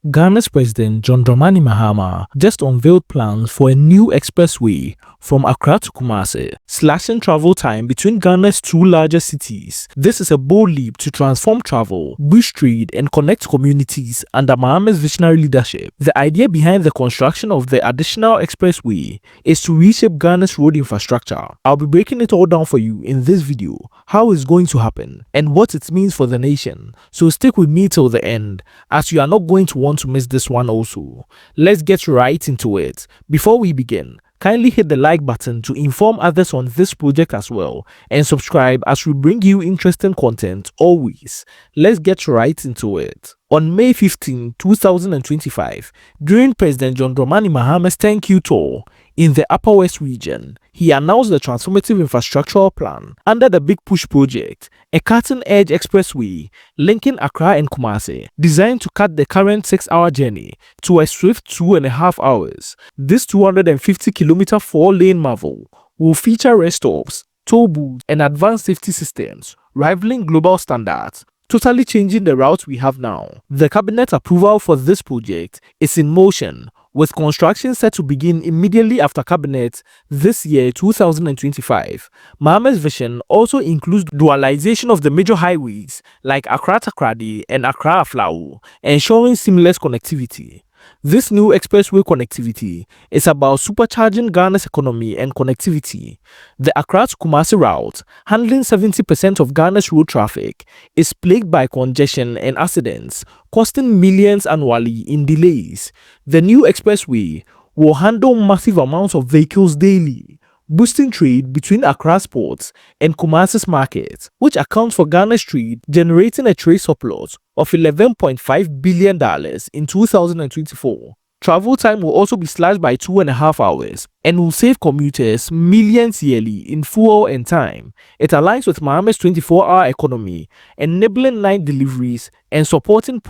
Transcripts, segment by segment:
Ghana's President John Mahama just unveiled plans for a new expressway from Accra to Kumasi, slashing travel time between Ghana's two largest cities. This is a bold leap to transform travel, boost trade, and connect communities under Mahama's visionary leadership. The idea behind the construction of the additional expressway is to reshape Ghana's road infrastructure. I'll be breaking it all down for you in this video, how it's going to happen, and what it means for the nation. So stick with me till the end, as you are not going to want to miss this one also. Let's get right into it. Before we begin, kindly hit the like button to inform others on this project as well, and subscribe as we bring you interesting content always. Let's get right into it. On May 15, 2025, during President John Mahama's thank you tour in the Upper West region, he announced the transformative infrastructural plan under the Big Push project, a cutting-edge expressway linking Accra and Kumasi, designed to cut the current 6-hour journey to a swift 2.5 hours. This 250-kilometer 4-lane marvel will feature rest stops, toll booths, and advanced safety systems, rivaling global standards, totally changing the route we have now. The cabinet approval for this project is in motion, with construction set to begin immediately after cabinet this year 2025. Mahama's vision also includes dualization of the major highways like Accra-Takoradi and Accra-Aflao, ensuring seamless connectivity. This new expressway connectivity is about supercharging Ghana's economy and connectivity. The Accra to Kumasi route, handling 70% of Ghana's road traffic, is plagued by congestion and accidents, costing millions annually in delays. The new expressway will handle massive amounts of vehicles daily, boosting trade between Accra's ports and Kumasi's markets, which accounts for Ghana's trade generating a trade surplus of $11.5 billion in 2024. Travel time will also be slashed by 2.5 hours and will save commuters millions yearly in fuel and time. It aligns with Mahama's 24-hour economy, enabling night deliveries and supporting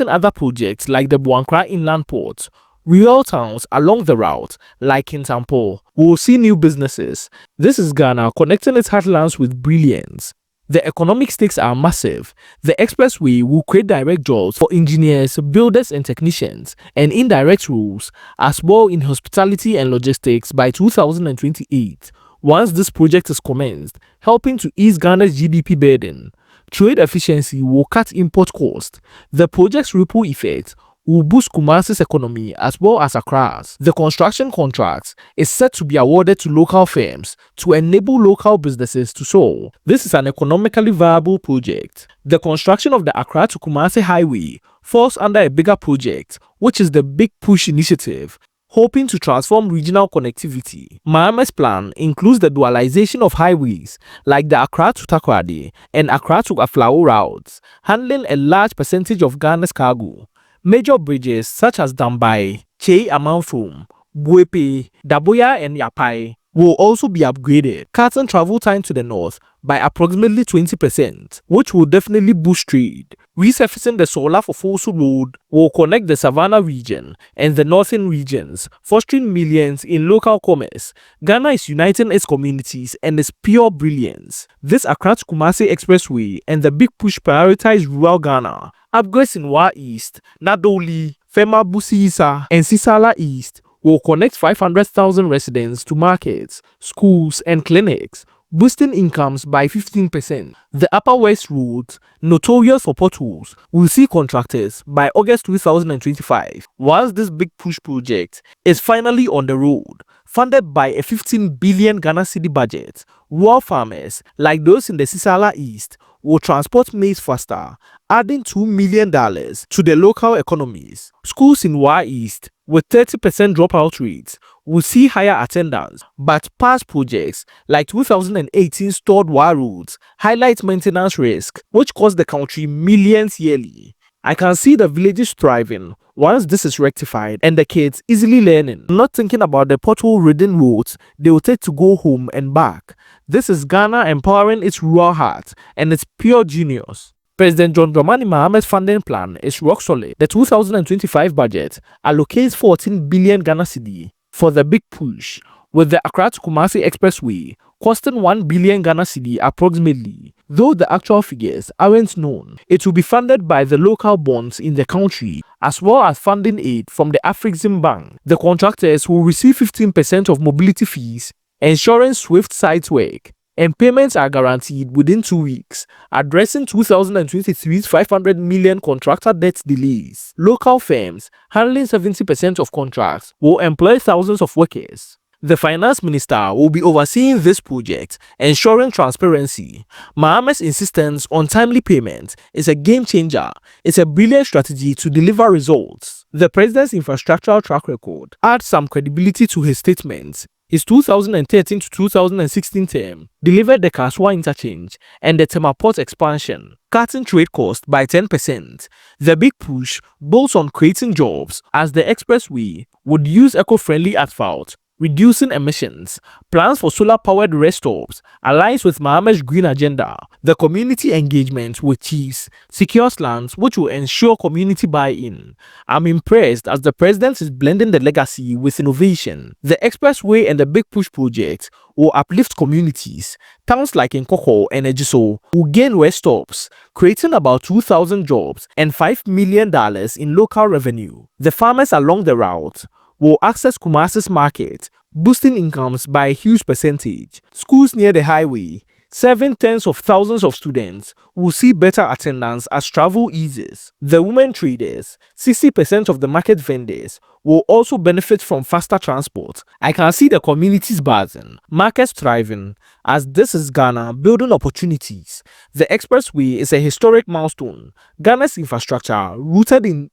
other projects like the Buankra Inland Port. Real towns along the route, like Kintampo, will see new businesses. This is Ghana connecting its heartlands with brilliance. The economic stakes are massive. The expressway will create direct jobs for engineers, builders and technicians, and indirect roles as well in hospitality and logistics by 2028, once this project is commenced, helping to ease Ghana's GDP burden. Trade efficiency will cut import costs. The project's ripple effect will boost Kumasi's economy as well as Accra's. The construction contract is set to be awarded to local firms to enable local businesses to soar. This is an economically viable project. The construction of the Accra to Kumasi highway falls under a bigger project, which is the Big Push initiative, hoping to transform regional connectivity. Mahama's plan includes the dualization of highways like the Accra to Takoradi and Accra to Aflao routes, handling a large percentage of Ghana's cargo. Major bridges such as Dambai, Che Amanfum, Buepe, Daboya and Yapai will also be upgraded, cutting travel time to the north by approximately 20%, which will definitely boost trade. Resurfacing the Sola Fofosu Road will connect the Savannah region and the northern regions, fostering millions in local commerce. Ghana is uniting its communities and its pure brilliance. This Accra to Kumasi Expressway and the Big Push prioritize rural Ghana. Upgrades in Wa East, Nadoli, Fema Busisa, and Sisala East will connect 500,000 residents to markets, schools, and clinics, boosting incomes by 15%. The Upper West Road, notorious for potholes, will see contractors by August 2025, whilst this Big Push project is finally on the road. Funded by a 15 billion Ghana cedi budget, rural farmers, like those in the Sisala East, will transport maize faster, adding $2 million to the local economies. Schools in Wa East, with 30% dropout rates, will see higher attendance, but past projects like 2018 stored Wa roads highlight maintenance risk, which cost the country millions yearly. I can see the villages thriving once this is rectified and the kids easily learning, not thinking about the pothole-ridden roads they will take to go home and back. This is Ghana empowering its rural heart and its pure genius. President John Mahama's funding plan is rock solid. The 2025 budget allocates 14 billion Ghana cedi for the Big Push, with the Accra to Kumasi Expressway costing 1 billion Ghana cedi approximately. Though the actual figures aren't known, it will be funded by the local bonds in the country as well as funding aid from the Afrexim Bank. The contractors will receive 15% of mobility fees, ensuring swift site work, and payments are guaranteed within 2 weeks, addressing 2023's 500 million contractor debt delays. Local firms handling 70% of contracts will employ thousands of workers. The finance minister will be overseeing this project, ensuring transparency. Mahama's insistence on timely payment is a game changer. It's a brilliant strategy to deliver results. The president's infrastructural track record adds some credibility to his statements. His 2013 to 2016 term delivered the Kaswa interchange and the Tema Port expansion, cutting trade costs by 10%. The big push builds on creating jobs as the expressway would use eco-friendly asphalt, reducing emissions. Plans for solar-powered rest stops aligns with Mahama's green agenda. The community engagement with chiefs secures lands which will ensure community buy-in. I'm impressed as the president is blending the legacy with innovation. The expressway and the Big Push project will uplift communities. Towns like Nkoko and Ejiso will gain rest stops, creating about 2,000 jobs and $5 million in local revenue. The farmers along the route will access Kumasi's market, boosting incomes by a huge percentage. Schools near the highway, serving tens of thousands of students, will see better attendance as travel eases. The women traders, 60% of the market vendors, will also benefit from faster transport. I can see the communities buzzing, markets thriving, as this is Ghana building opportunities. The expressway is a historic milestone. Ghana's infrastructure, rooted in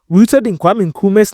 Kwame Nkrumah's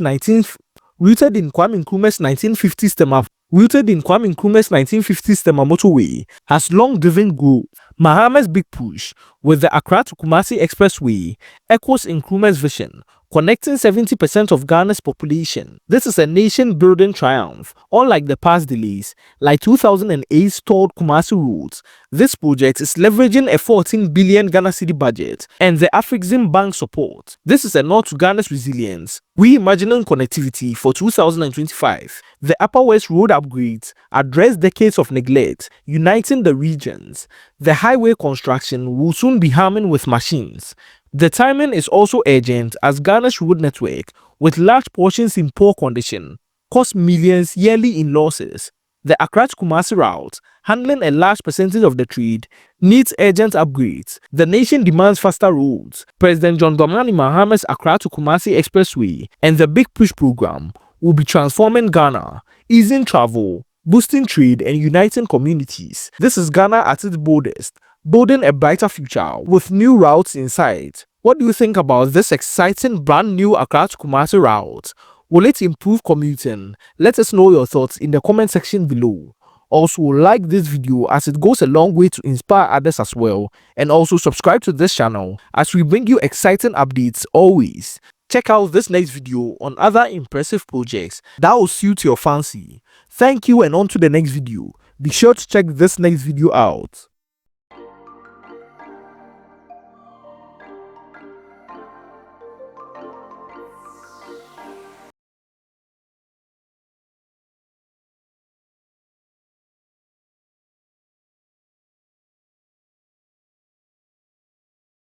1950s Tema motorway, has long driven growth. Mahama's big push with the Accra to Kumasi Expressway echoes Nkrumah's vision, connecting 70% of Ghana's population. This is a nation-building triumph. Unlike the past delays, like 2008's stalled Kumasi roads, this project is leveraging a 14 billion Ghana cedi budget and the Afrexim Bank support. This is a nod to Ghana's resilience, reimagining connectivity for 2025. The Upper West Road upgrades address decades of neglect, uniting the regions. The highway construction will soon be humming with machines. The timing is also urgent as Ghana's road network, with large portions in poor condition, costs millions yearly in losses. The Accra to Kumasi route, handling a large percentage of the trade, needs urgent upgrades. The nation demands faster roads. President John Mahama's Accra to Kumasi Expressway and the Big Push program will be transforming Ghana, easing travel, boosting trade and uniting communities. This is Ghana at its boldest, building a brighter future with new routes in sight. What do you think about this exciting brand new Accra to Kumasi route? Will it improve commuting? Let us know your thoughts in the comment section below. Also, like this video as it goes a long way to inspire others as well, and also subscribe to this channel as we bring you exciting updates always. Check out this next video on other impressive projects that will suit your fancy. Thank you, and on to the next video. Be sure to check this next video out.